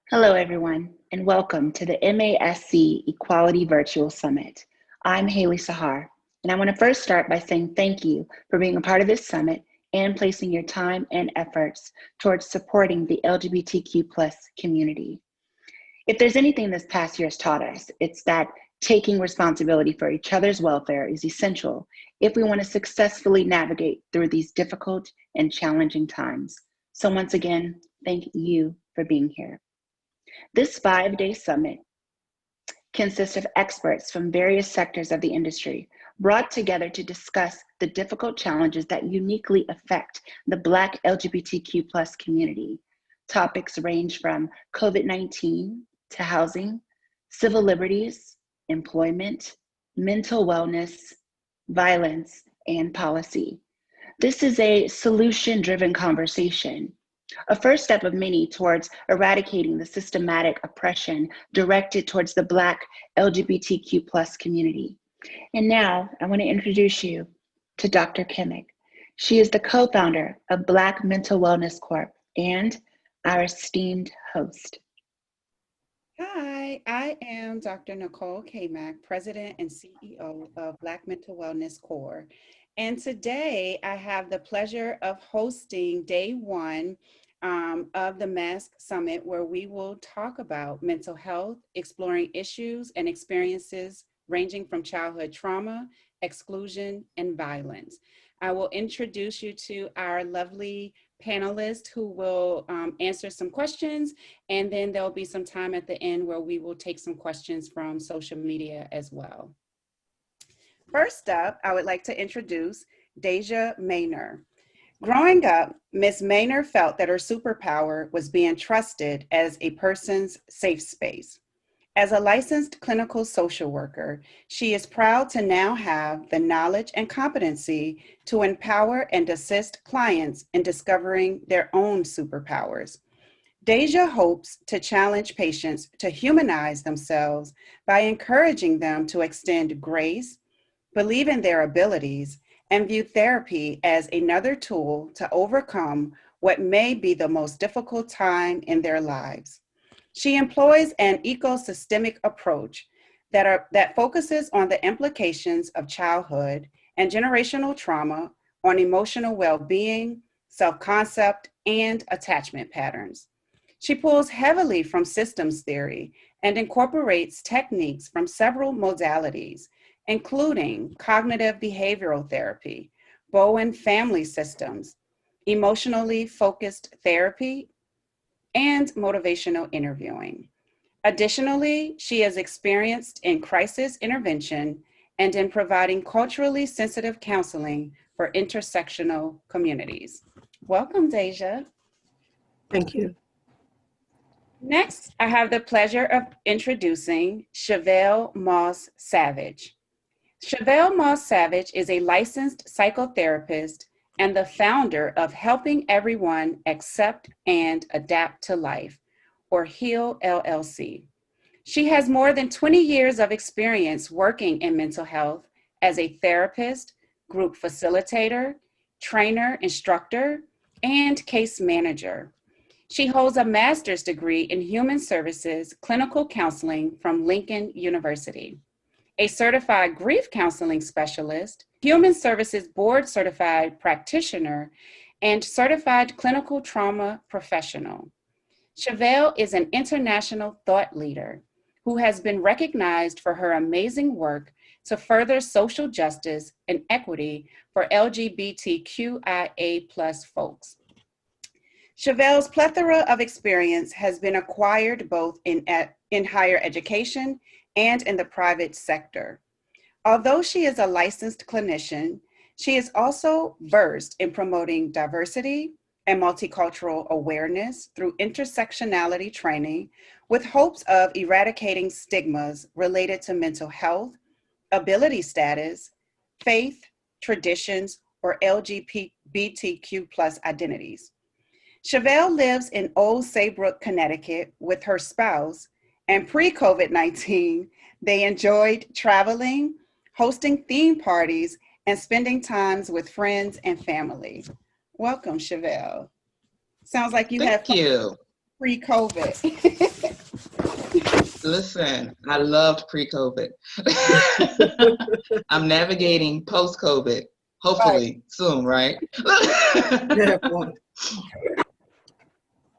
Hello, everyone, and welcome to the M.A.S.C Equality Virtual Summit. I'm Haley Sahar, and I want to first start by saying thank you for being a part of this summit and placing your time and efforts towards supporting the LGBTQ plus community. If there's anything this past year has taught us, it's that taking responsibility for each other's welfare is essential if we want to successfully navigate through these difficult and challenging times. So once again, thank you for being here. This 5-day summit consists of experts from various sectors of the industry brought together to discuss the difficult challenges that uniquely affect the Black LGBTQ plus community. Topics range from COVID-19 to housing, civil liberties, employment, mental wellness, violence, and policy. This is a solution-driven conversation, a first step of many towards eradicating the systematic oppression directed towards the Black LGBTQ plus community. And now I want to introduce you to Dr. Kimmick. She is the co-founder of Black Mental Wellness Corp and our esteemed host. Hi, I am Dr. Nicole K.Mac, President and CEO of Black Mental Wellness Corps. And today I have the pleasure of hosting day one of the M.A.S.C Summit, where we will talk about mental health, exploring issues and experiences ranging from childhood trauma, exclusion, and violence. I will introduce you to our lovely panelists who will answer some questions, and then there'll be some time at the end where we will take some questions from social media as well. First up, I would like to introduce Deja Maynor. Growing up, Ms. Maynor felt that her superpower was being trusted as a person's safe space. As a licensed clinical social worker, she is proud to now have the knowledge and competency to empower and assist clients in discovering their own superpowers. Deja hopes to challenge patients to humanize themselves by encouraging them to extend grace, believe in their abilities, and view therapy as another tool to overcome what may be the most difficult time in their lives. She employs an ecosystemic approach that focuses on the implications of childhood and generational trauma on emotional well-being, self-concept, and attachment patterns. She pulls heavily from systems theory and incorporates techniques from several modalities, including cognitive behavioral therapy, Bowen family systems, emotionally focused therapy, and motivational interviewing. Additionally, she is experienced in crisis intervention and in providing culturally sensitive counseling for intersectional communities. Welcome, Deja. Thank you. Next, I have the pleasure of introducing Chevelle Moss Savage. Chevelle Moss Savage is a licensed psychotherapist and the founder of Helping Everyone Accept and Adapt to Life, or HEAL LLC. She has more than 20 years of experience working in mental health as a therapist, group facilitator, trainer, instructor, and case manager. She holds a master's degree in human services clinical counseling from Lincoln University, a certified grief counseling specialist, human services board certified practitioner, and certified clinical trauma professional. Chevelle is an international thought leader who has been recognized for her amazing work to further social justice and equity for LGBTQIA+ folks. Chevelle's plethora of experience has been acquired both in higher education and in the private sector. Although she is a licensed clinician, she is also versed in promoting diversity and multicultural awareness through intersectionality training with hopes of eradicating stigmas related to mental health, ability status, faith, traditions, or LGBTQ+ identities. Chevelle lives in Old Saybrook, Connecticut with her spouse, and pre-COVID-19, they enjoyed traveling, hosting theme parties, and spending times with friends and family. Welcome, Chevelle. Sounds like you had Thank fun you. pre-COVID. Listen, I loved pre-COVID. I'm navigating post-COVID, Right. hopefully soon, right? Yeah, one.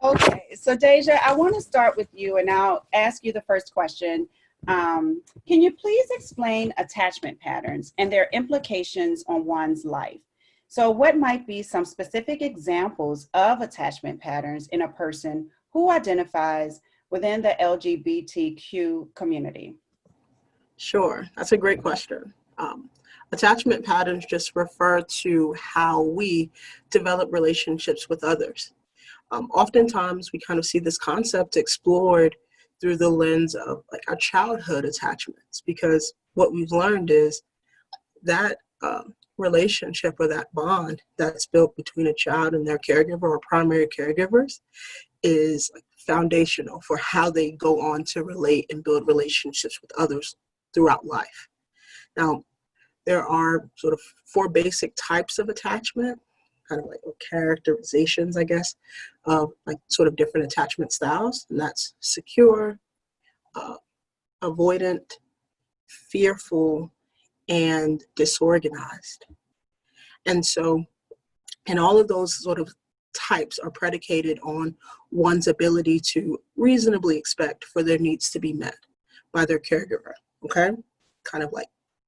Okay, so Deja, I want to start with you and I'll ask you the first question. Can you please explain attachment patterns and their implications on one's life? So, what might be some specific examples of attachment patterns in a person who identifies within the LGBTQ community? Sure, that's a great question. Attachment patterns just refer to how we develop relationships with others. Oftentimes, we kind of see this concept explored through the lens of like our childhood attachments, because what we've learned is that relationship or that bond that's built between a child and their caregiver or primary caregivers is like foundational for how they go on to relate and build relationships with others throughout life. Now, there are sort of four basic types of attachment, kind of like characterizations, I guess, of like sort of different attachment styles, and that's secure, uh, avoidant, fearful, and disorganized. And so, and all of those sort of types are predicated on one's ability to reasonably expect for their needs to be met by their caregiver, okay? Kind of like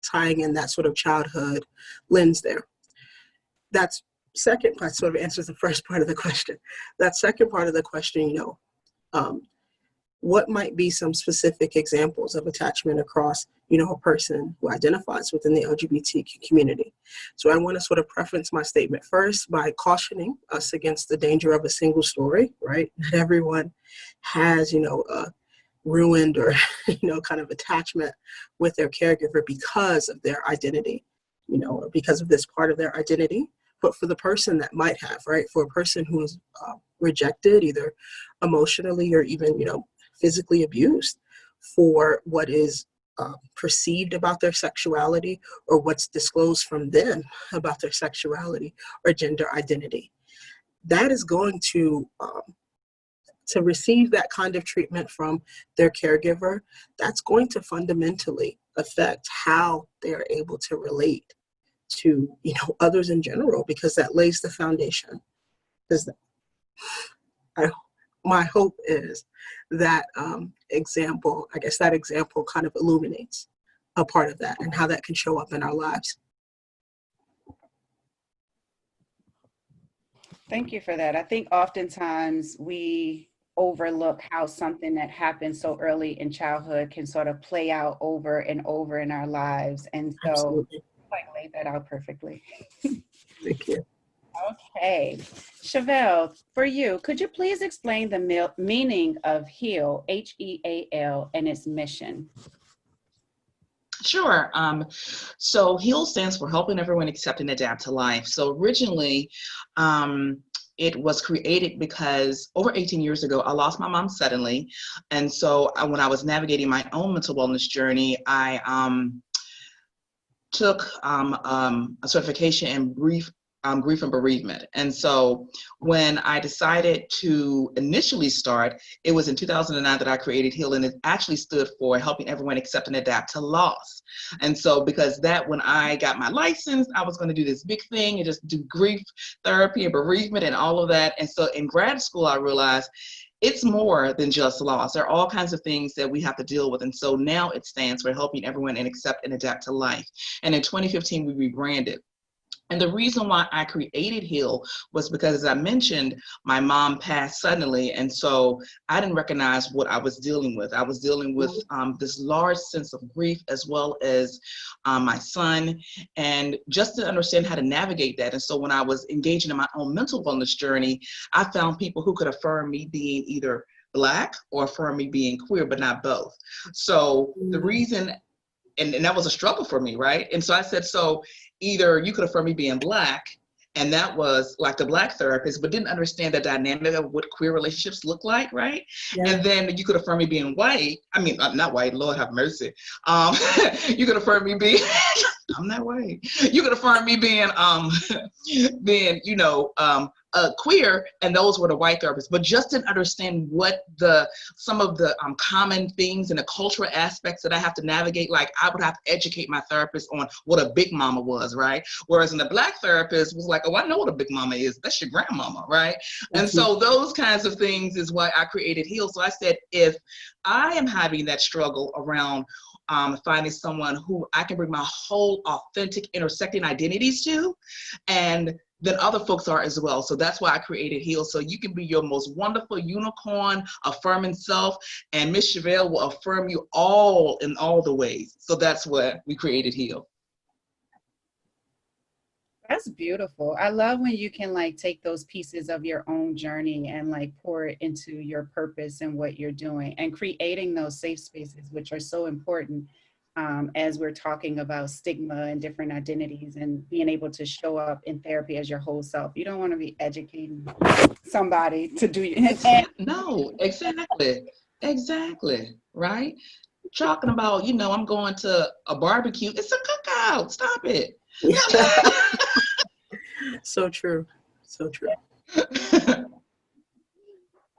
tying in that sort of childhood lens there. That's second part sort of answers the first part of the question. That second part of the question, um, what might be some specific examples of attachment across, a person who identifies within the LGBTQ community? So I want to sort of preference my statement first by cautioning us against the danger of a single story, right? Not everyone has, a ruined or, kind of attachment with their caregiver because of their identity, or because of this part of their identity. But for the person that might have, right? For a person who is rejected, either emotionally or even, physically abused for what is perceived about their sexuality or what's disclosed from them about their sexuality or gender identity. That is going to receive that kind of treatment from their caregiver. That's going to fundamentally affect how they're able to relate to, others in general, because that lays the foundation. Because my hope is that example, I guess that example kind of illuminates a part of that and how that can show up in our lives. Thank you for that. I think oftentimes we overlook how something that happened so early in childhood can sort of play out over and over in our lives. And so Absolutely. I laid that out perfectly. Thank you. Okay. Chevelle, for you, could you please explain the meaning of HEAL, HEAL, and its mission? Sure. So HEAL stands for Helping Everyone Accept and Adapt to Life. So originally, it was created because over 18 years ago, I lost my mom suddenly. And so when I was navigating my own mental wellness journey, I took a certification in grief and bereavement. And so when I decided to initially start, it was in 2009 that I created HEAL, and it actually stood for Helping Everyone Accept and Adapt to Loss. And so because that, when I got my license, I was going to do this big thing and just do grief therapy and bereavement and all of that. And so in grad school, I realized it's more than just loss. There are all kinds of things that we have to deal with. And so now it stands for Helping Everyone and Accept and Adapt to Life. And in 2015, we rebranded. And the reason why I created HEAL was because, as I mentioned, my mom passed suddenly. And so I didn't recognize what I was dealing with. I was dealing with this large sense of grief, as well as my son, and just to understand how to navigate that. And so when I was engaging in my own mental wellness journey, I found people who could affirm me being either Black or affirm me being queer, but not both. So the reason, and that was a struggle for me, right? And so I said, so either you could affirm me being Black and that was like the Black therapist, but didn't understand the dynamic of what queer relationships look like, right? Yeah. And then you could affirm me being white. I mean, I'm not white, Lord have mercy. You could affirm me being, I'm not white. You could affirm me being, being, queer, and those were the white therapists, but just didn't understand what some of the common things and the cultural aspects that I have to navigate. Like I would have to educate my therapist on what a big mama was, right? Whereas in the Black therapist was like, oh, I know what a big mama is. That's your grandmama, right? And so those kinds of things is why I created Heal. So I said, if I am having that struggle around finding someone who I can bring my whole authentic intersecting identities to, and then other folks are as well. So that's why I created Heal. So you can be your most wonderful unicorn, affirming self, and Miss Chevelle will affirm you all in all the ways. So that's why we created Heal. That's beautiful. I love when you can like take those pieces of your own journey and like pour it into your purpose and what you're doing, and creating those safe spaces, which are so important as we're talking about stigma and different identities, and being able to show up in therapy as your whole self. You don't want to be educating somebody to do No, exactly, right? Talking about, I'm going to a barbecue. It's a cookout. Stop it. So true. So true.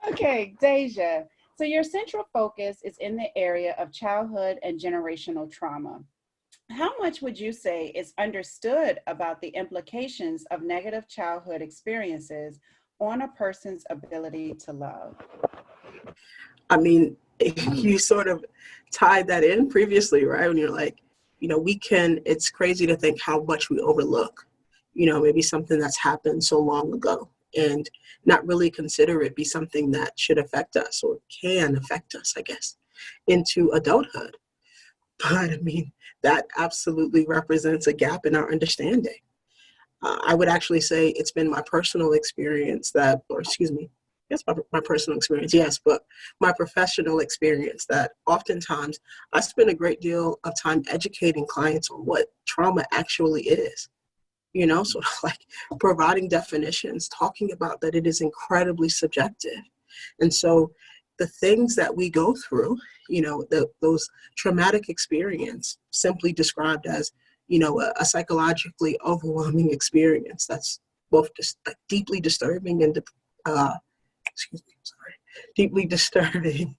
Okay, Deja. So your central focus is in the area of childhood and generational trauma. How much would you say is understood about the implications of negative childhood experiences on a person's ability to love? I mean, you sort of tied that in previously, right? When you're like, it's crazy to think how much we overlook, maybe something that's happened so long ago, and not really consider it be something that should affect us or can affect us, I guess, into adulthood. But I mean, that absolutely represents a gap in our understanding. I would actually say it's been my personal experience yes, my personal experience, yes, but my professional experience that oftentimes I spend a great deal of time educating clients on what trauma actually is, sort of like providing definitions, talking about that it is incredibly subjective. And so the things that we go through, those traumatic experience simply described as, a psychologically overwhelming experience that's both just like deeply disturbing and deeply disturbing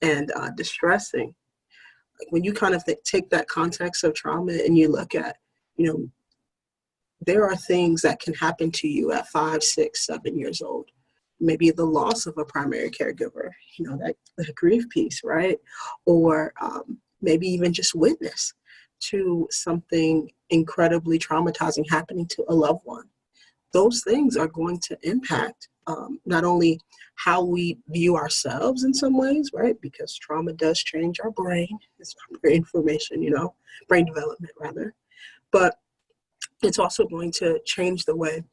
and distressing. Like when you kind of take that context of trauma and you look at, there are things that can happen to you at 5, 6, 7 years old. Maybe the loss of a primary caregiver, that the grief piece, right? Or maybe even just witness to something incredibly traumatizing happening to a loved one. Those things are going to impact not only how we view ourselves in some ways, right? Because trauma does change our brain, it's brain formation, brain development rather. But it's also going to change the way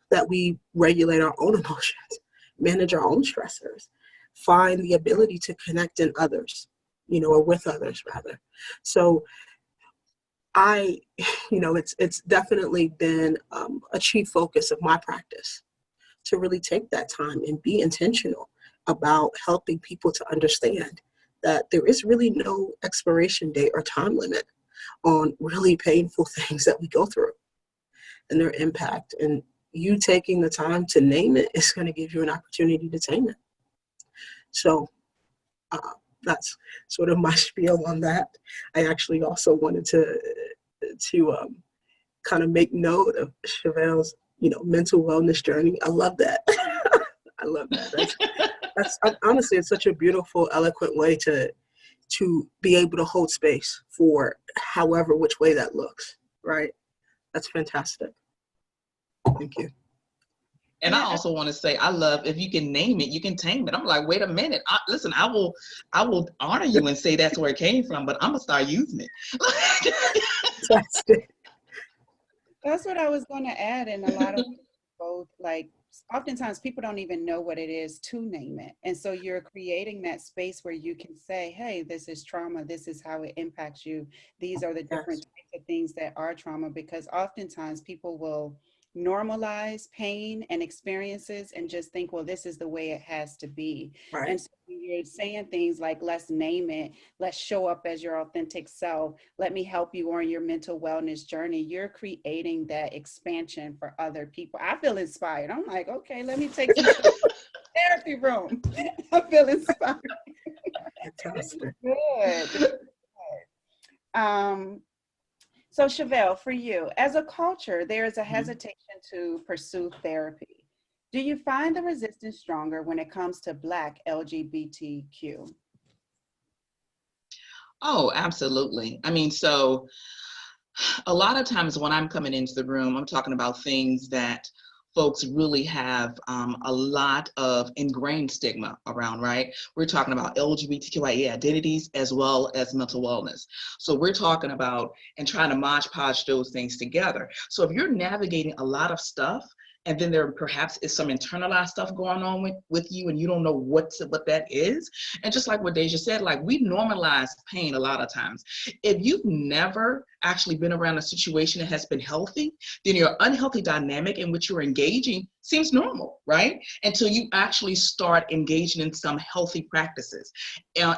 that we regulate our own emotions, manage our own stressors, find the ability to connect in others, or with others rather. So it's definitely been a chief focus of my practice to really take that time and be intentional about helping people to understand that there is really no expiration date or time limit on really painful things that we go through and their impact. And you taking the time to name it is going to give you an opportunity to tame it. So that's sort of my spiel on that. I actually also wanted to kind of make note of Chevelle's, mental wellness journey. I love that. I love that. That's honestly, it's such a beautiful, eloquent way to be able to hold space for however which way that looks, right? That's fantastic. Thank you. And I also want to say, I love if you can name it, you can tame it. I'm like, wait a minute. Listen, I will honor you and say that's where it came from, but I'm gonna start using it. Fantastic. That's what I was going to add. And a lot of both, like, oftentimes people don't even know what it is to name it. And so you're creating that space where you can say, hey, this is trauma. This is how it impacts you. These are the different types of things that are trauma, because oftentimes people will normalize pain and experiences and just think, well, this is the way it has to be. Right. And so when you're saying things like, let's name it, let's show up as your authentic self, let me help you on your mental wellness journey, you're creating that expansion for other people. I feel inspired. I'm like, okay, let me take some therapy room. I feel inspired. This is Fantastic. good. This is good. So Chevelle, for you, as a culture, there is a hesitation to pursue therapy. Do you find the resistance stronger when it comes to Black LGBTQ? Oh, absolutely. I mean, so a lot of times when I'm coming into the room, I'm talking about things that folks really have a lot of ingrained stigma around, right? We're talking about LGBTQIA identities as well as mental wellness. So we're talking about and trying to modge podge those things together. So if you're navigating a lot of stuff, and then there perhaps is some internalized stuff going on with you and you don't know what that is. And just like what Deja said, like we normalize pain a lot of times. If you've never actually been around a situation that has been healthy, then your unhealthy dynamic in which you're engaging seems normal, right? Until you actually start engaging in some healthy practices,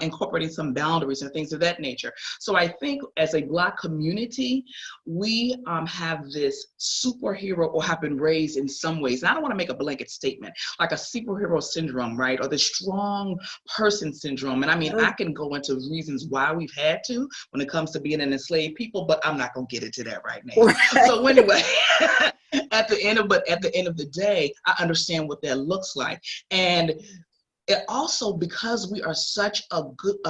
incorporating some boundaries and things of that nature. So I think as a Black community, we have this superhero or have been raised in some ways. And I don't want to make a blanket statement, like a superhero syndrome, right? Or the strong person syndrome. And I mean, I can go into reasons why we've had to when it comes to being an enslaved people, but I'm not going to get into that right now. Right. So anyway, at the end of the day, I understand what that looks like. And it also, because we are such a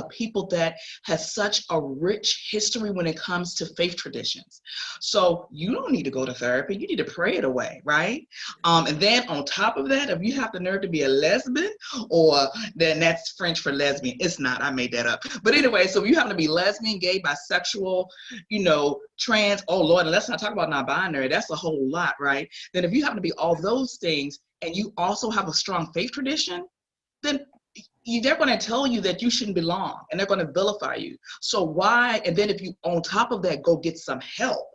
people that has such a rich history when it comes to faith traditions. So you don't need to go to therapy. You need to pray it away, right? And then on top of that, if you have the nerve to be a lesbian, or then that's French for lesbian. It's not, I made that up. But anyway, so if you happen to be lesbian, gay, bisexual, trans, oh Lord, and let's not talk about non-binary. That's a whole lot, right? Then if you happen to be all those things, and you also have a strong faith tradition, then they're going to tell you that you shouldn't belong and they're going to vilify you. So why? And then if you, on top of that, go get some help,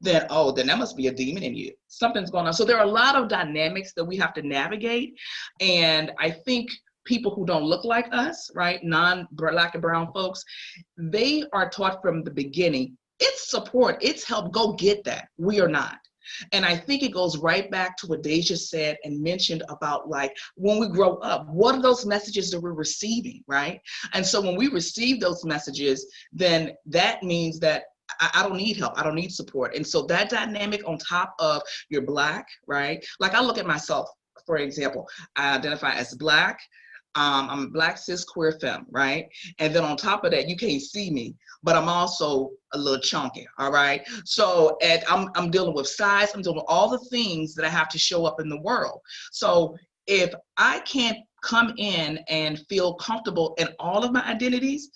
then that must be a demon in you. Something's going on. So there are a lot of dynamics that we have to navigate. And I think people who don't look like us, right, non-Black and brown folks, they are taught from the beginning, it's support, it's help, go get that. We are not. And I think it goes right back to what Deja said and mentioned about, like, when we grow up, what are those messages that we're receiving, right? And so when we receive those messages, then that means that I don't need help. I don't need support. And so that dynamic on top of you're Black, right? Like I look at myself, for example, I identify as Black. I'm a Black cis queer femme, right? And then on top of that, you can't see me, but I'm also a little chunky, all right? So I'm dealing with size, I'm dealing with all the things that I have to show up in the world. So if I can't come in and feel comfortable in all of my identities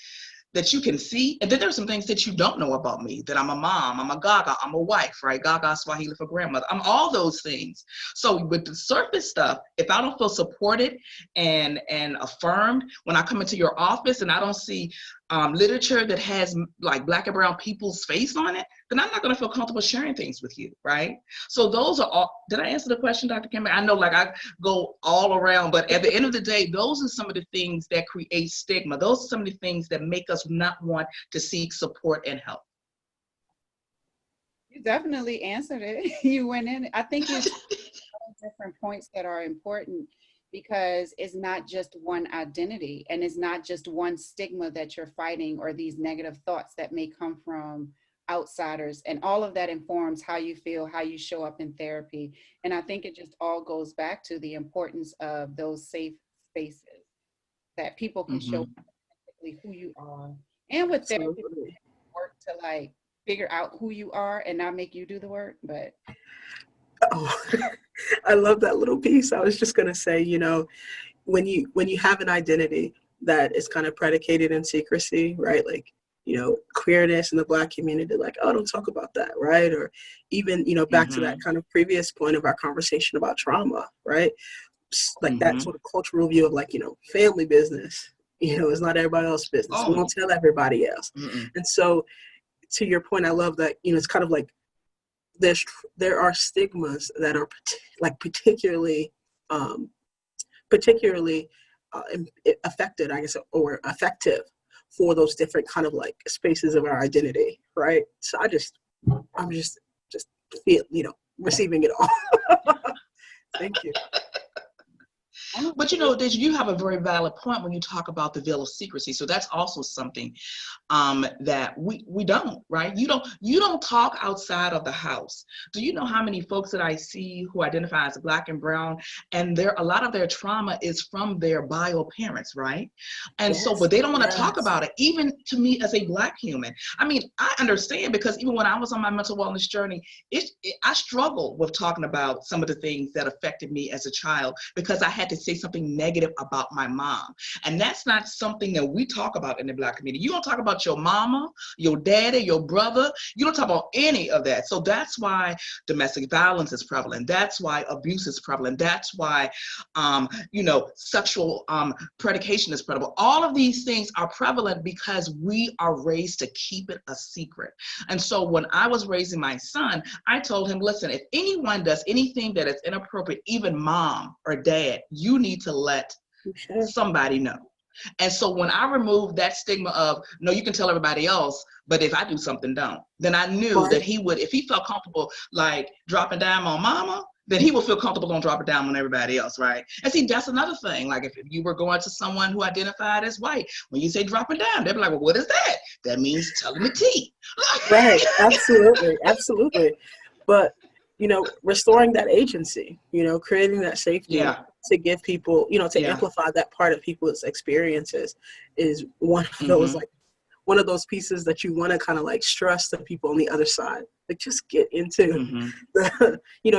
that you can see, and then there's some things that you don't know about me, that I'm a mom, I'm a Gaga, I'm a wife, right? Gaga Swahili for grandmother, I'm all those things. So with the surface stuff, if I don't feel supported and affirmed when I come into your office and I don't see literature that has like Black and brown people's face on it, then I'm not going to feel comfortable sharing things with you, right? So those are all, did I answer the question, Dr. Kimber? I know like I go all around, but at the end of the day, those are some of the things that create stigma. Those are some of the things that make us not want to seek support and help. You definitely answered it. You went in. I think it's different points that are important, because it's not just one identity and it's not just one stigma that you're fighting, or these negative thoughts that may come from outsiders, and all of that informs how you feel, how you show up in therapy. And I think it just all goes back to the importance of those safe spaces that people can show who you are. And with therapy, work to like figure out who you are and not make you do the work. But oh, I love that little piece. I was just gonna say, when you have an identity that is kind of predicated in secrecy, right? Like, queerness in the Black community, like, oh, don't talk about that, right? Or even, back to that kind of previous point of our conversation about trauma, right? Like that sort of cultural view of like, family business, it's not everybody else's business. We don't tell everybody else. And so to your point, I love that, it's kind of like there are stigmas that are particularly affected, I guess, or effective for those different kind of like spaces of our identity, right? So I'm just feel, receiving it all. Thank you. But Deja, you have a very valid point when you talk about the veil of secrecy. So that's also something that we don't, right? You don't talk outside of the house. Do you know how many folks that I see who identify as Black and brown, and a lot of their trauma is from their bio parents, right? And so, Yes, but they don't want to talk yes. about it. Even to me as a Black human, I mean, I understand, because even when I was on my mental wellness journey, I struggled with talking about some of the things that affected me as a child, because I had to say something negative about my mom. And that's not something that we talk about in the Black community. You don't talk about your mama, your daddy, your brother. You don't talk about any of that. So that's why domestic violence is prevalent. That's why abuse is prevalent. That's why, sexual predication is prevalent. All of these things are prevalent because we are raised to keep it a secret. And so when I was raising my son, I told him, listen, if anyone does anything that is inappropriate, even mom or dad, you need to let somebody know. And so when I removed that stigma of, no, you can tell everybody else, but if I do something, don't, then I knew that he would, if he felt comfortable like dropping down on mama, then he will feel comfortable on dropping down on everybody else, right? And see, that's another thing. Like if you were going to someone who identified as white, when you say dropping down, they'll be like, well, what is that? That means telling the tea. Right, absolutely, absolutely. But, restoring that agency, creating that safety to give people, to amplify that part of people's experiences is one of those, like, one of those pieces that you want to kind of like stress to people on the other side. Like, just get into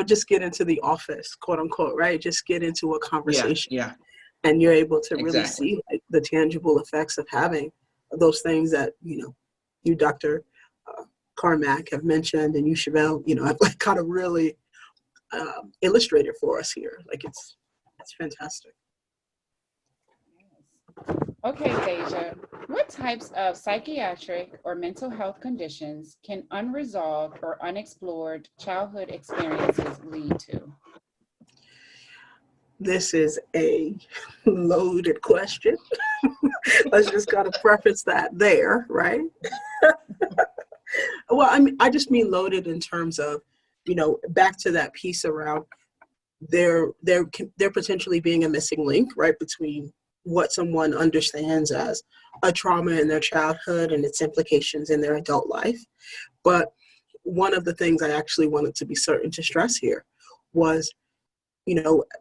just get into the office, quote unquote, right? Just get into a conversation. Yeah. And you're able to really Exactly. see like the tangible effects of having those things that, you, Dr. Carmack, have mentioned, and you, Chevelle, have like kind of really illustrated for us here. Like it's fantastic. Okay, Deja, what types of psychiatric or mental health conditions can unresolved or unexplored childhood experiences lead to? This is a loaded question. Let's just kind of preface that there, right? Well, I just mean loaded in terms of, back to that piece around there potentially being a missing link, right, between what someone understands as a trauma in their childhood and its implications in their adult life. But one of the things I actually wanted to be certain to stress here was,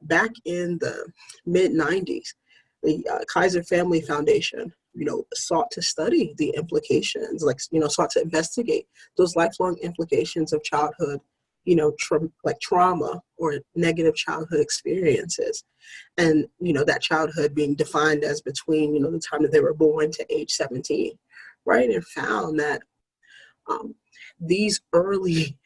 back in the mid-90s, the Kaiser Family Foundation, sought to study the implications, sought to investigate those lifelong implications of childhood, trauma or negative childhood experiences. And, that childhood being defined as between, the time that they were born to age 17, right? And found that these early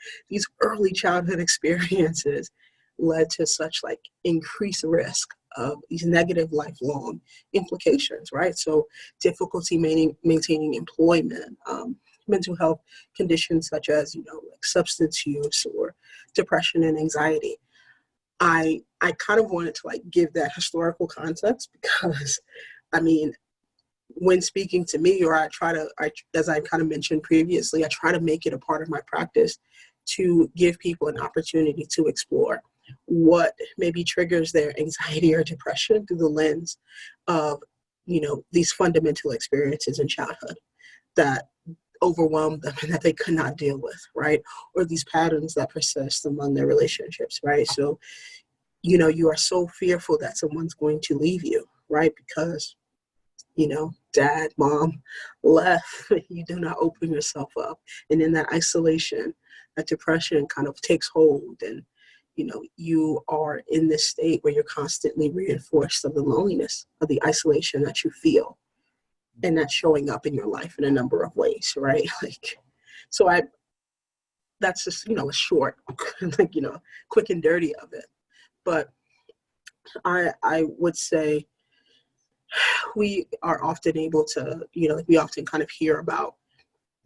childhood experiences led to such like increased risk of these negative lifelong implications, right? So difficulty maintaining employment, mental health conditions such as, like substance use or depression and anxiety. I kind of wanted to like give that historical context because, when speaking to me, or as I kind of mentioned previously, I try to make it a part of my practice to give people an opportunity to explore what maybe triggers their anxiety or depression through the lens of, these fundamental experiences in childhood that overwhelmed them and that they could not deal with, right? Or these patterns that persist among their relationships, right? So, you are so fearful that someone's going to leave you, right? Because dad, mom left, you do not open yourself up. And in that isolation, that depression kind of takes hold, and, you are in this state where you're constantly reinforced of the loneliness, of the isolation that you feel. And that's showing up in your life in a number of ways, right? That's just, a short, quick and dirty of it. But I would say, we are often able to, we often kind of hear about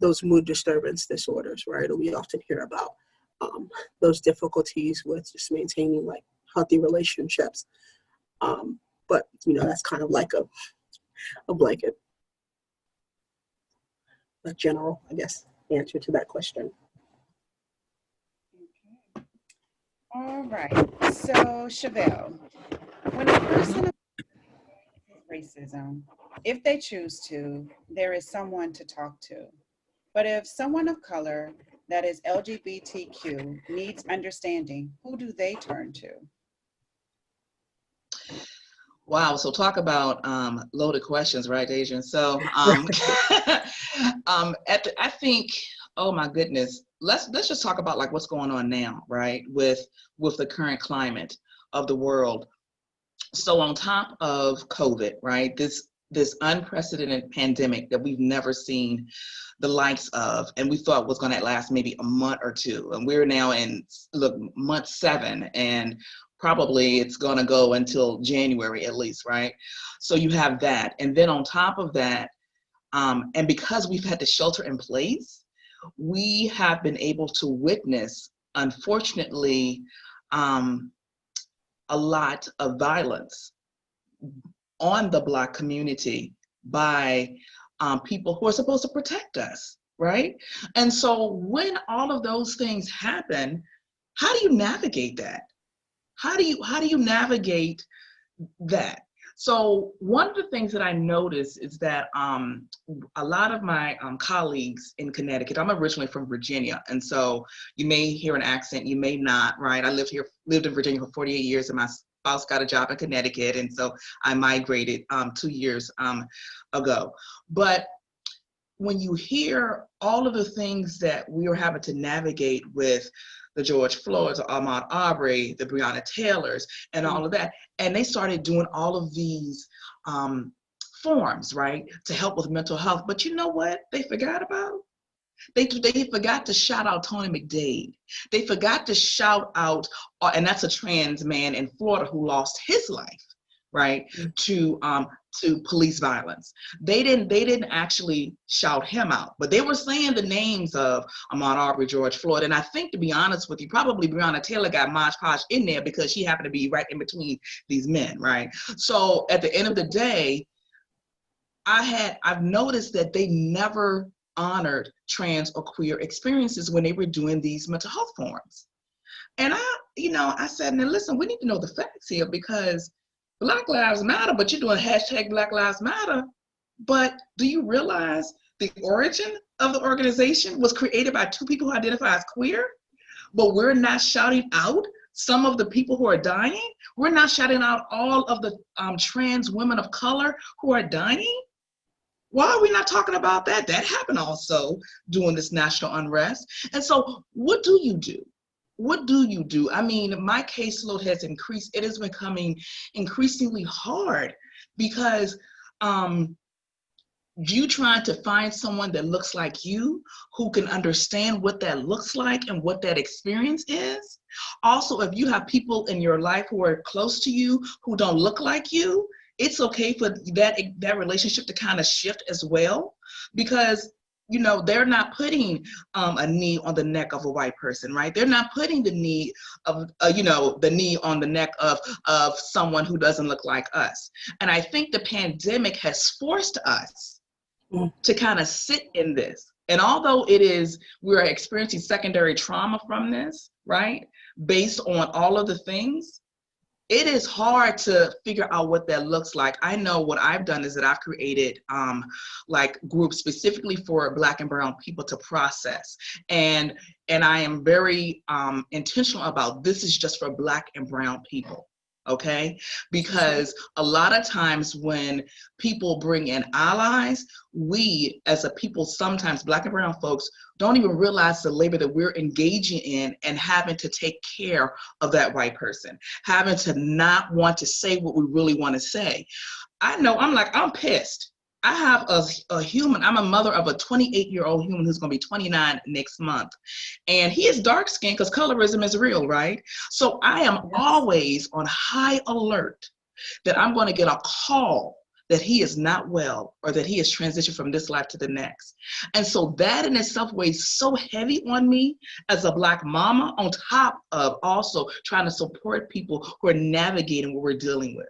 those mood disturbance disorders, right? Or we often hear about those difficulties with just maintaining like healthy relationships. But that's kind of like a blanket, a general, I guess, answer to that question. Okay. All right. So, Chevelle, when a person faces racism, if they choose to, there is someone to talk to. But if someone of color that is LGBTQ needs understanding, who do they turn to? Wow, so talk about loaded questions, right, Adrian? So I think, oh my goodness, let's just talk about like what's going on now, right, with the current climate of the world. So on top of COVID, right, this unprecedented pandemic that we've never seen the likes of, and we thought was going to last maybe a month or two, and we're now in month 7, and probably it's going to go until January at least, right? So you have that, and then on top of that, and because we've had to shelter in place, we have been able to witness, unfortunately, a lot of violence on the Black community by people who are supposed to protect us, right? And so when all of those things happen, how do you navigate that? How do you navigate that? So one of the things that I noticed is that a lot of my colleagues in Connecticut, I'm originally from Virginia, and so you may hear an accent, you may not, right? I lived in Virginia for 48 years, and my spouse got a job in Connecticut, and so I migrated 2 years ago. But when you hear all of the things that we are having to navigate with the George Floyds, the Ahmaud Arbery, the Breonna Taylors, and all of that, and they started doing all of these forms, right, to help with mental health. But you know what they forgot about? They forgot to shout out Tony McDade. They forgot to shout out, and that's a trans man in Florida who lost his life, right, to police violence. They didn't actually shout him out, but they were saying the names of Ahmaud Arbery, George Floyd, and I think, to be honest with you, probably Breonna Taylor got Mod Podge in there because she happened to be right in between these men, right? So at the end of the day, I've noticed that they never honored trans or queer experiences when they were doing these mental health forums. And I said, now listen, we need to know the facts here, because Black Lives Matter, but you're doing hashtag Black Lives Matter. But do you realize the origin of the organization was created by 2 people who identify as queer? But we're not shouting out some of the people who are dying. We're not shouting out all of the trans women of color who are dying. Why are we not talking about that? That happened also during this national unrest. And so what do you do? What do you do? I mean, my caseload has increased. It is becoming increasingly hard because you trying to find someone that looks like you, who can understand what that looks like and what that experience is. Also, if you have people in your life who are close to you who don't look like you, it's okay for that relationship to kind of shift as well, because they're not putting a knee on the neck of a white person, right? They're not putting the knee of the knee on the neck of someone who doesn't look like us. And I think the pandemic has forced us to kind of sit in this. And although we're experiencing secondary trauma from this, right, based on all of the things, it is hard to figure out what that looks like. I know what I've done is that I've created like groups specifically for Black and brown people to process. And I am very intentional about this is just for Black and brown people. Okay, because a lot of times when people bring in allies, we as a people, sometimes Black and brown folks, don't even realize the labor that we're engaging in and having to take care of that white person, having to not want to say what we really want to say. I know I'm pissed. I have a human, I'm a mother of a 28-year-old human who's going to be 29 next month. And he is dark skinned because colorism is real, right? So I am always on high alert that I'm going to get a call that he is not well or that he has transitioned from this life to the next. And so that in itself weighs so heavy on me as a Black mama, on top of also trying to support people who are navigating what we're dealing with.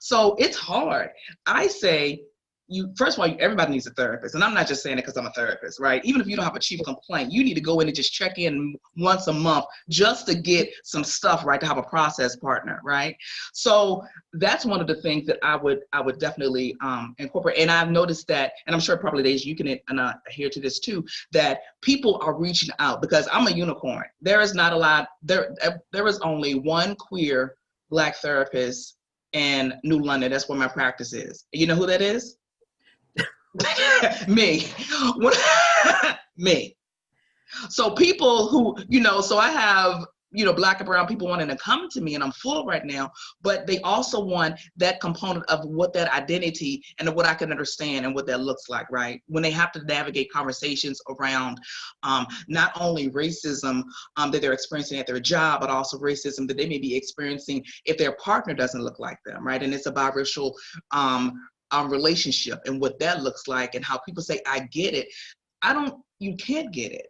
So it's hard. I say, you first of all, everybody needs a therapist, and I'm not just saying it because I'm a therapist, right? Even if you don't have a chief complaint, you need to go in and just check in once a month just to get some stuff right, to have a process partner, right? So that's one of the things that I would definitely incorporate. And I've noticed that, and I'm sure probably Deja, you can adhere to this too, that people are reaching out, because I'm a unicorn. There is not a lot. There is only one queer Black therapist in New London. That's where my practice is. You know who that is? Me. Me. So people who, so I have, Black and brown people wanting to come to me, and I'm full right now, but they also want that component of what that identity and of what I can understand and what that looks like, right? When they have to navigate conversations around not only racism that they're experiencing at their job, but also racism that they may be experiencing if their partner doesn't look like them, right? And it's a biracial relationship and what that looks like, and how people say, I get it. You can't get it,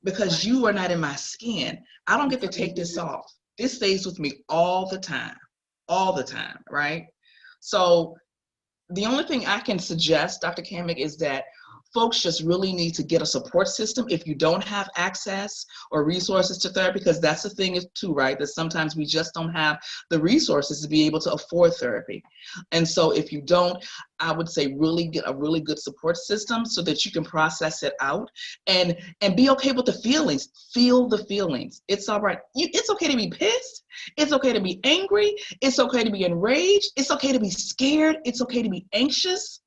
because you are not in my skin. I don't get to take this off. This stays with me all the time, right? So the only thing I can suggest, Dr. Kamick, is that folks just really need to get a support system if you don't have access or resources to therapy, because that's the thing too, right? That sometimes we just don't have the resources to be able to afford therapy. And so if you don't, I would say really get a really good support system so that you can process it out and be okay with the feelings. Feel the feelings. It's all right. It's okay to be pissed. It's okay to be angry. It's okay to be enraged. It's okay to be scared. It's okay to be anxious.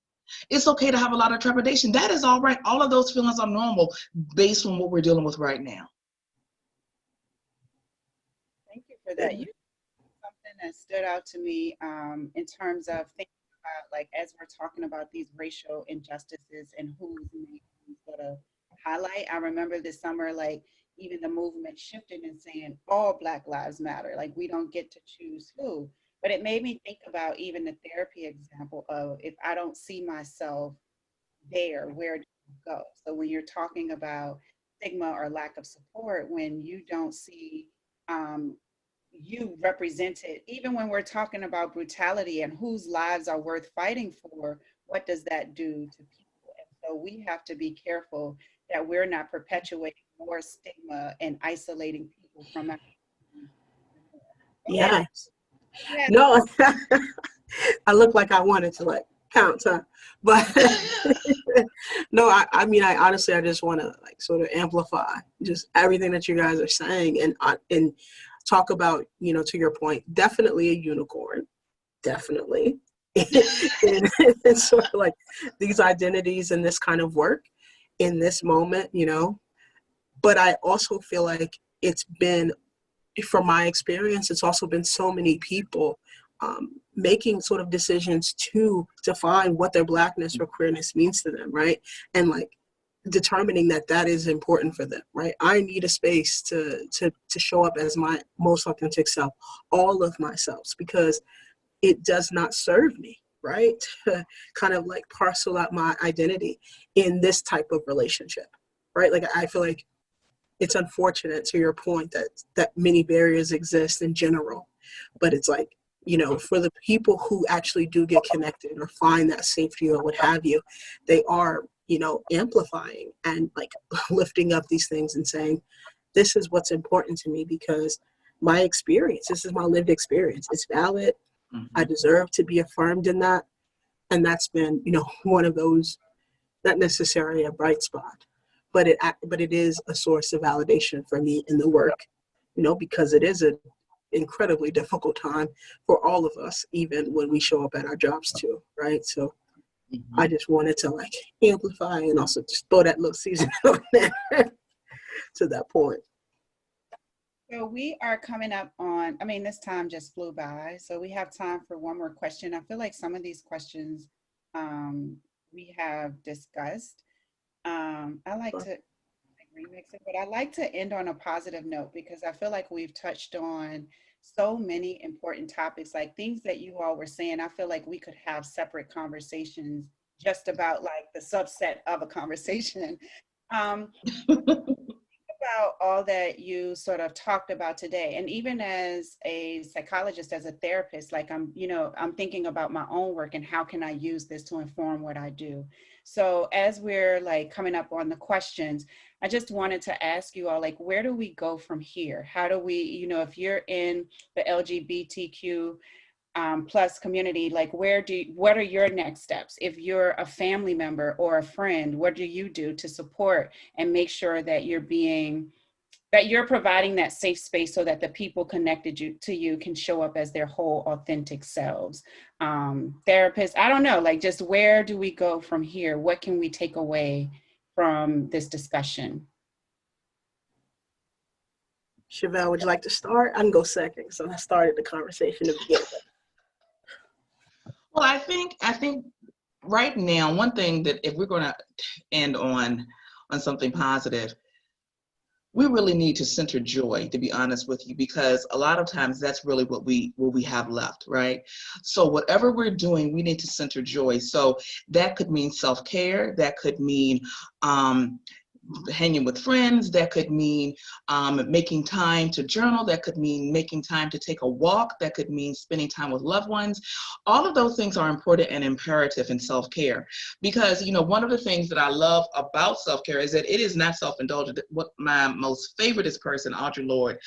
It's okay to have a lot of trepidation. That is all right. All of those feelings are normal based on what we're dealing with right now. Thank you for that. Something that stood out to me in terms of thinking about, like, as we're talking about these racial injustices and whose names we sort of highlight. I remember this summer, like, even the movement shifted and saying all Black lives matter. Like, we don't get to choose who. But it made me think about even the therapy example of, if I don't see myself there, where do you go? So when you're talking about stigma or lack of support, when you don't see you represented, even when we're talking about brutality and whose lives are worth fighting for, what does that do to people? And so we have to be careful that we're not perpetuating more stigma and isolating people from our Yeah. yeah. No, I look like I wanted to like pounce, huh? But no, I mean, I honestly, I just want to like sort of amplify just everything that you guys are saying, and talk about, to your point, definitely a unicorn, definitely. and it's sort of like these identities and this kind of work in this moment, but I also feel like it's been, from my experience, it's also been so many people making sort of decisions to define what their Blackness or queerness means to them, right? And like determining that that is important for them, right? I need a space to show up as my most authentic self, all of myself, because it does not serve me, right? To kind of like parcel out my identity in this type of relationship, right? Like I feel like it's unfortunate, to your point, that many barriers exist in general, but it's like, for the people who actually do get connected or find that safety or what have you, they are, amplifying and like lifting up these things and saying, this is what's important to me because my experience, this is my lived experience. It's valid. Mm-hmm. I deserve to be affirmed in that. And that's been, one of those, not necessarily a bright spot, but it is a source of validation for me in the work, because it is an incredibly difficult time for all of us, even when we show up at our jobs too, right? So I just wanted to like amplify and also just throw that little season on there to that point. So we are coming up on, I mean, this time just flew by. So we have time for one more question. I feel like some of these questions we have discussed. I like to remix it, but I like to end on a positive note because I feel like we've touched on so many important topics, like things that you all were saying. I feel like we could have separate conversations just about like the subset of a conversation. Um, about all that you sort of talked about today, and even as a psychologist, as a therapist, like I'm thinking about my own work and how can I use this to inform what I do. So as we're like coming up on the questions, I just wanted to ask you all, like, where do we go from here? How do we, if you're in the LGBTQ plus community, like what are your next steps? If you're a family member or a friend, what do you do to support and make sure that you're providing that safe space so that the people connected to you can show up as their whole authentic selves? Therapists, I don't know, like, just where do we go from here? What can we take away from this discussion? Chevelle, would you like to start? I can go second. So I started the conversation to begin with. Well, I think right now, one thing that if we're going to end on something positive, we really need to center joy, to be honest with you, because a lot of times that's really what we have left, right? So whatever we're doing, we need to center joy. So that could mean self-care, that could mean hanging with friends, that could mean making time to journal, that could mean making time to take a walk, that could mean spending time with loved ones. All of those things are important and imperative in self-care, because one of the things that I love about self-care is that it is not self-indulgent. What my most favorite person, Audre Lorde,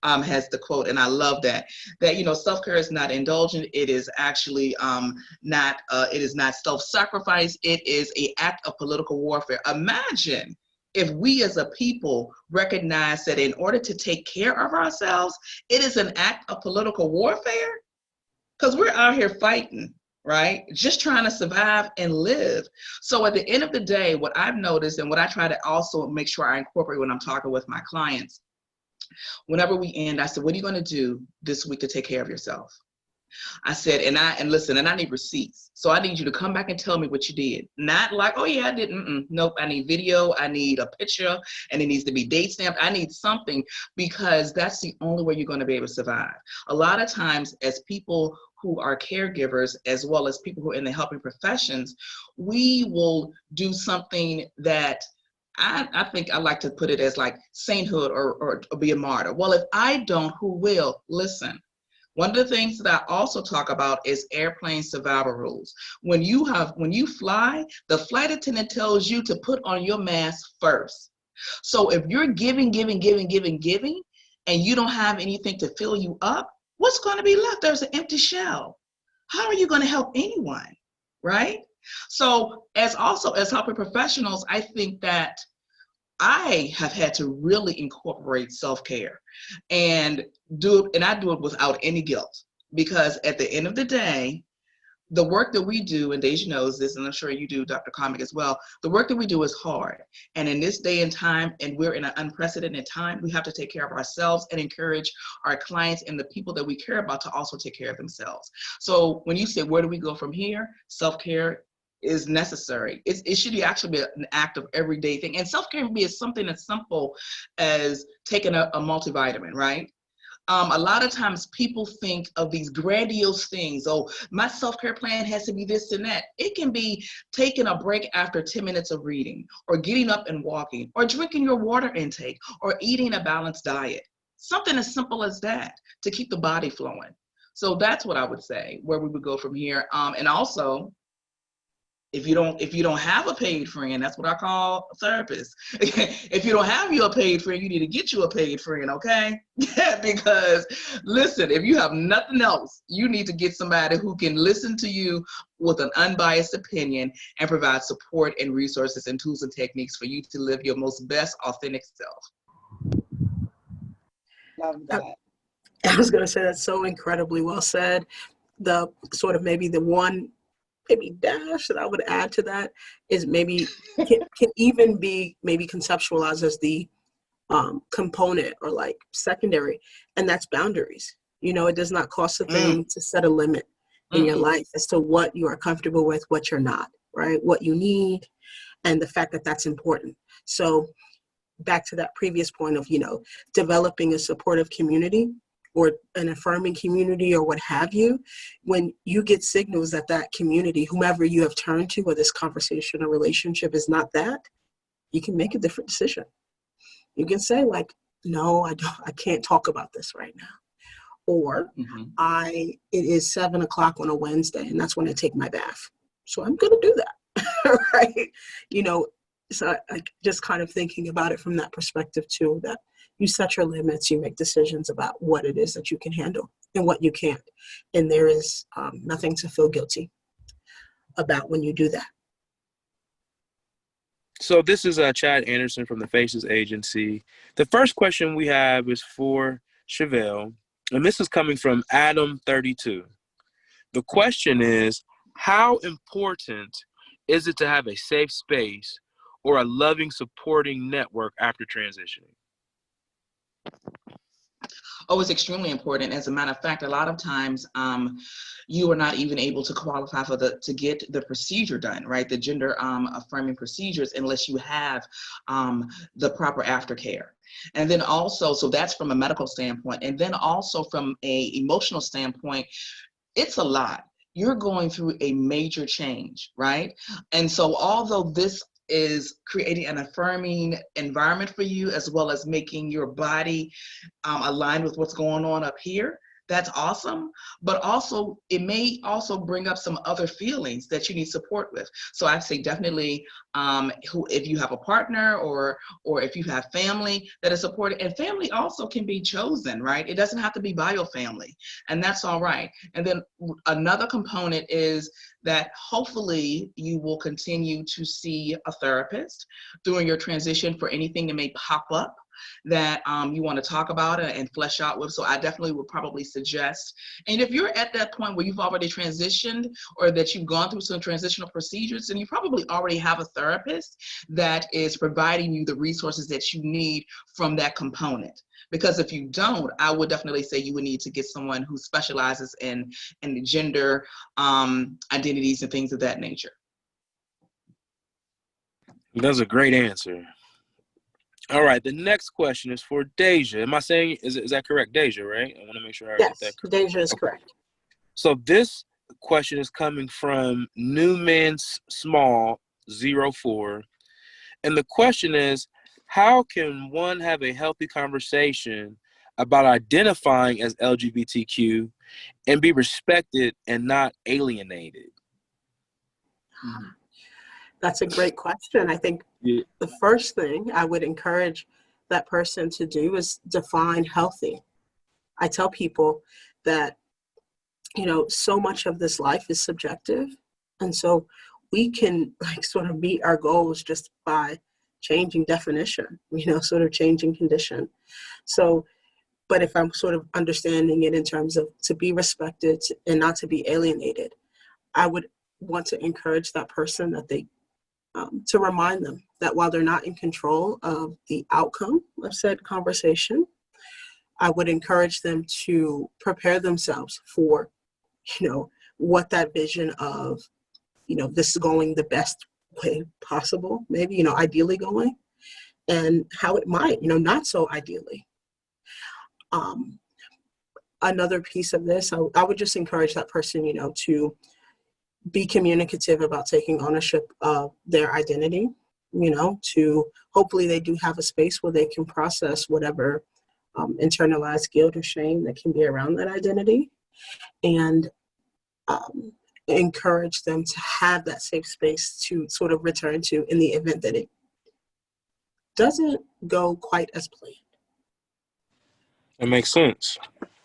has the quote, and I love that self-care is not indulgent. It is actually it is not self-sacrifice. It is an act of political warfare. Imagine if we as a people recognize that in order to take care of ourselves, it is an act of political warfare, because we're out here fighting, right? Just trying to survive and live. So at the end of the day, what I've noticed and what I try to also make sure I incorporate when I'm talking with my clients, whenever we end, I said, what are you going to do this week to take care of yourself? I said, and listen, and I need receipts. So I need you to come back and tell me what you did. Not like, oh yeah, I didn't. Nope, I need video, I need a picture, and it needs to be date stamped. I need something, because that's the only way you're going to be able to survive. A lot of times as people who are caregivers, as well as people who are in the helping professions, we will do something that I think I like to put it as like sainthood or be a martyr. Well, if I don't, who will? Listen. One of the things that I also talk about is airplane survival rules. When you fly, the flight attendant tells you to put on your mask first. So if you're giving, and you don't have anything to fill you up, what's going to be left? There's an empty shell. How are you going to help anyone, right? So as helping professionals, I think that I have had to really incorporate self-care and I do it without any guilt, because at the end of the day, the work that we do, and Deja knows this, and I'm sure you do, Dr. Comic, as well, the work that we do is hard. And in this day and time, and we're in an unprecedented time, we have to take care of ourselves and encourage our clients and the people that we care about to also take care of themselves. So when you say, where do we go from here? Self-care is necessary. It should actually be an act of everyday thing. And self-care can be something as simple as taking a multivitamin, right? A lot of times people think of these grandiose things. Oh, my self-care plan has to be this and that. It can be taking a break after 10 minutes of reading, or getting up and walking, or drinking your water intake, or eating a balanced diet. Something as simple as that to keep the body flowing. So that's what I would say, where we would go from here. And also, if you don't have a paid friend, that's what I call a therapist. If you don't have a paid friend, you need to get you a paid friend, okay? Because listen, if you have nothing else, you need to get somebody who can listen to you with an unbiased opinion and provide support and resources and tools and techniques for you to live your most best authentic self. Love that. I was going to say that's so incredibly well said. The sort of maybe the one maybe dash that I would add to that is maybe can even be maybe conceptualized as the component or like secondary, and that's boundaries. It does not cost a thing to set a limit in your life as to what you are comfortable with, what you're not, right? What you need, and the fact that that's important. So back to that previous point of, developing a supportive community or an affirming community or what have you, when you get signals that that community, whomever you have turned to, or this conversation or relationship is not that, you can make a different decision. You can say like, no, I can't talk about this right now. Or it is 7 o'clock on a Wednesday and that's when I take my bath. So I'm going to do that. Right. You know, so I just kind of thinking about it from that perspective too, that you set your limits, you make decisions about what it is that you can handle and what you can't. And there is nothing to feel guilty about when you do that. So this is Chad Anderson from the Faces Agency. The first question we have is for Chevelle, and this is coming from Adam32. The question is, how important is it to have a safe space or a loving, supporting network after transitioning? Oh, it's extremely important. As a matter of fact, a lot of times you are not even able to qualify for to get the procedure done, right? The gender affirming procedures, unless you have the proper aftercare. And then also, so that's from a medical standpoint. And then also from a emotional standpoint, it's a lot. You're going through a major change, right? And so although this is creating an affirming environment for you, as well as making your body aligned with what's going on up here, that's awesome. But also, it may also bring up some other feelings that you need support with. So I'd say definitely, if you have a partner or if you have family that is supported, and family also can be chosen, right? It doesn't have to be bio family, and that's all right. And then another component is that hopefully you will continue to see a therapist during your transition for anything that may pop up that you want to talk about and flesh out with. So I definitely would probably suggest, and if you're at that point where you've already transitioned or that you've gone through some transitional procedures, then you probably already have a therapist that is providing you the resources that you need from that component. Because if you don't, I would definitely say you would need to get someone who specializes in the gender identities and things of that nature. That's a great answer. All right, the next question is for Deja. Am I saying, is that correct, Deja, right? I want to make sure I get that correct. Deja is correct. So this question is coming from Newman's Small 04. And the question is, how can one have a healthy conversation about identifying as LGBTQ and be respected and not alienated? That's a great question. I think the first thing I would encourage that person to do is define healthy. I tell people that, you know, so much of this life is subjective. And so we can like sort of meet our goals just by changing definition, you know, sort of changing condition. So, but if I'm sort of understanding it in terms of to be respected and not to be alienated, I would want to encourage that person that they to remind them that while they're not in control of the outcome of said conversation, I would encourage them to prepare themselves for, you know, what that vision of, you know, this is going the best way possible, maybe, you know, ideally going, and how it might, you know, not so ideally. Another piece of this, I would just encourage that person, you know, to be communicative about taking ownership of their identity, you know, to hopefully they do have a space where they can process whatever internalized guilt or shame that can be around that identity, and encourage them to have that safe space to sort of return to in the event that it doesn't go quite as planned. That makes sense.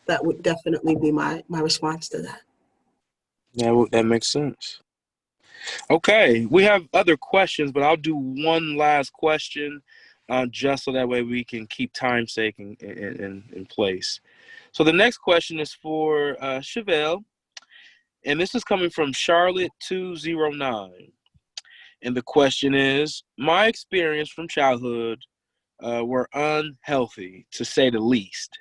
That would definitely be my response to that. That makes sense. Okay, we have other questions, but I'll do one last question just so that way we can keep time sake in place. So the next question is for Chevelle, and this is coming from Charlotte209. And the question is, my experience from childhood were unhealthy, to say the least.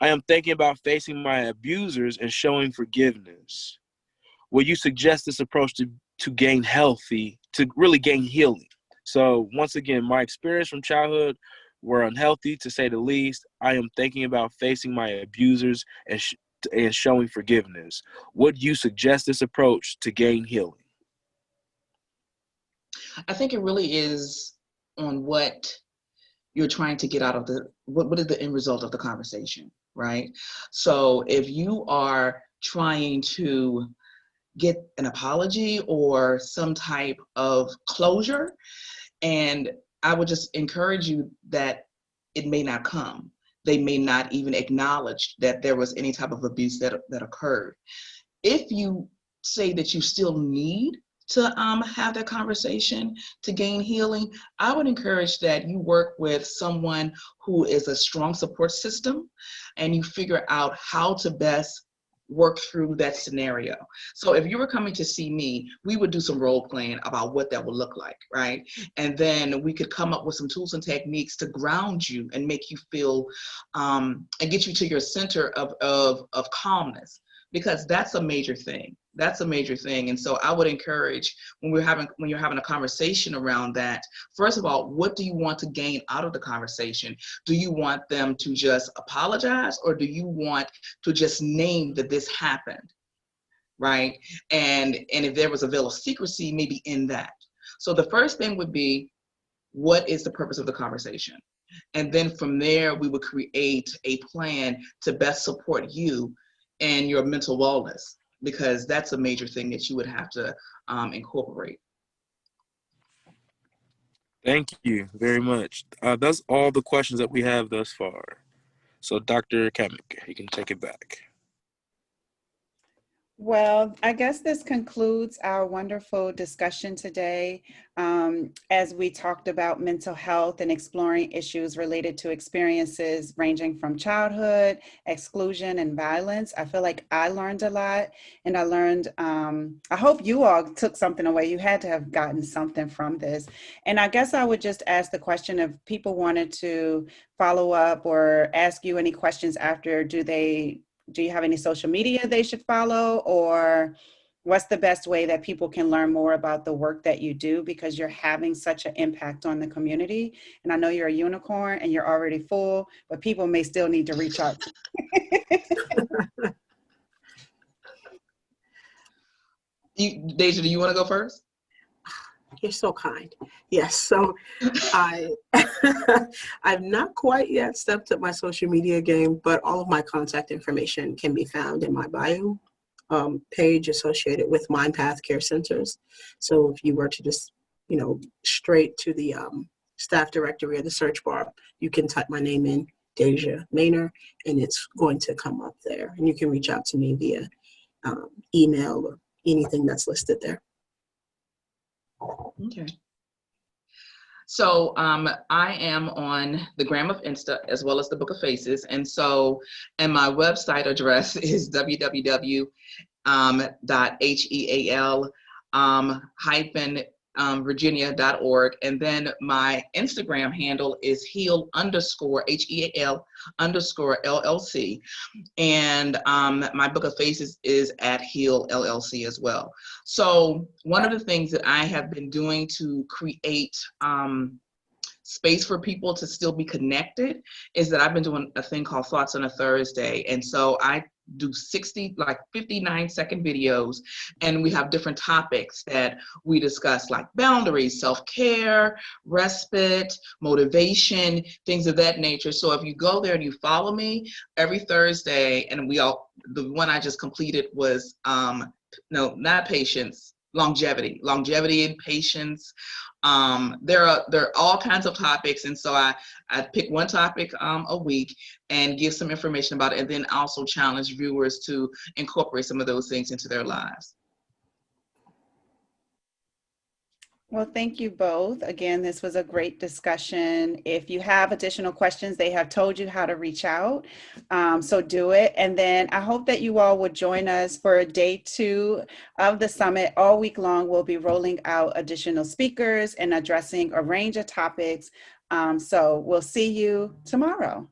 I am thinking about facing my abusers and showing forgiveness. Will you suggest this approach to really gain healing? So once again, my experience from childhood were unhealthy, to say the least. I am thinking about facing my abusers and showing forgiveness. Would you suggest this approach to gain healing? I think it really is on what you're trying to get out of what is the end result of the conversation, right? So if you are trying to get an apology or some type of closure, and I would just encourage you that it may not come. They may not even acknowledge that there was any type of abuse that occurred. If you say that you still need to have that conversation to gain healing, I would encourage that you work with someone who is a strong support system and you figure out how to best work through that scenario. So if you were coming to see me, we would do some role playing about what that would look like, right? And then we could come up with some tools and techniques to ground you and make you feel and get you to your center of calmness, because that's a major thing. That's a major thing. And so I would encourage when you're having a conversation around that, first of all, what do you want to gain out of the conversation? Do you want them to just apologize, or do you want to just name that this happened, right? And if there was a veil of secrecy, maybe in that. So the first thing would be, what is the purpose of the conversation? And then from there, we would create a plan to best support you and your mental wellness, because that's a major thing that you would have to incorporate. Thank you very much. That's all the questions that we have thus far. So, Dr. Kamek, you can take it back. Well, I guess this concludes our wonderful discussion today, as we talked about mental health and exploring issues related to experiences ranging from childhood, exclusion, and violence. I feel like I learned a lot, and I learned, I hope you all took something away. You had to have gotten something from this. And I guess I would just ask the question, if people wanted to follow up or ask you any questions after, do you have any social media they should follow, or what's the best way that people can learn more about the work that you do, because you're having such an impact on the community? And I know you're a unicorn and you're already full, but people may still need to reach out to you. Deja, do you want to go first? You're so kind. Yes. So I I've not quite yet stepped up my social media game, but all of my contact information can be found in my bio page associated with MindPath Care Centers. So if you were to just, straight to the staff directory or the search bar, you can type my name in, Deja Maynor, and it's going to come up there. And you can reach out to me via email or anything that's listed there. Okay. So I am on the Gram of Insta as well as the Book of Faces. And so, and my website address is www.heal-virginia.org. And then my Instagram handle is heal_HEAL_LLC. And my Book of Faces is at Heal LLC as well. So one of the things that I have been doing to create space for people to still be connected is that I've been doing a thing called Thoughts on a Thursday. And so I do 59-second videos, and we have different topics that we discuss, like boundaries, self-care, respite, motivation, things of that nature. So if you go there and you follow me every Thursday, and the one I just completed was no, not patience, longevity and patience. There are all kinds of topics, and so I pick one topic a week and give some information about it, and then also challenge viewers to incorporate some of those things into their lives. Well, thank you both. Again, this was a great discussion. If you have additional questions, they have told you how to reach out. So do it. And then I hope that you all would join us for day 2 of the summit. All week long, we'll be rolling out additional speakers and addressing a range of topics. So we'll see you tomorrow.